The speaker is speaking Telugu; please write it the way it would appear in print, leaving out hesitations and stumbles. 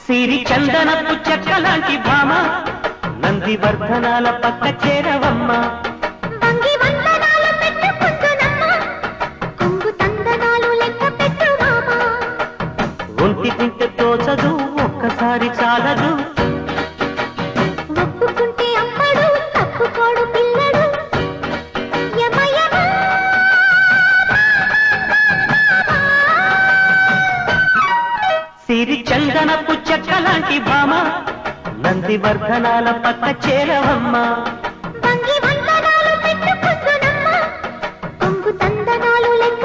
సిరి చందనపు చెక్కలాంటి భామ నందివర్ధనాల పక్క చేరవమ్మ వంగి వందనాలు పెట్టుకుంటున్నమ్మ కొంగు తందనాలు లెక్క పెట్టు మామ ఒంటి తింటే తోచదు ఒక్కసారి చాలదు ఒప్పుకుంటే అమ్మడు తప్పుకోడు పిల్లడు యమయమ సిరి చందనపు చెక్కలాంటి భామ నందివర్ధనాల పక్క చేరవమ్మ వంగి వందనాలు పెట్టుకుంటున్నమ్మ కొంగు తందనాలు లెక్క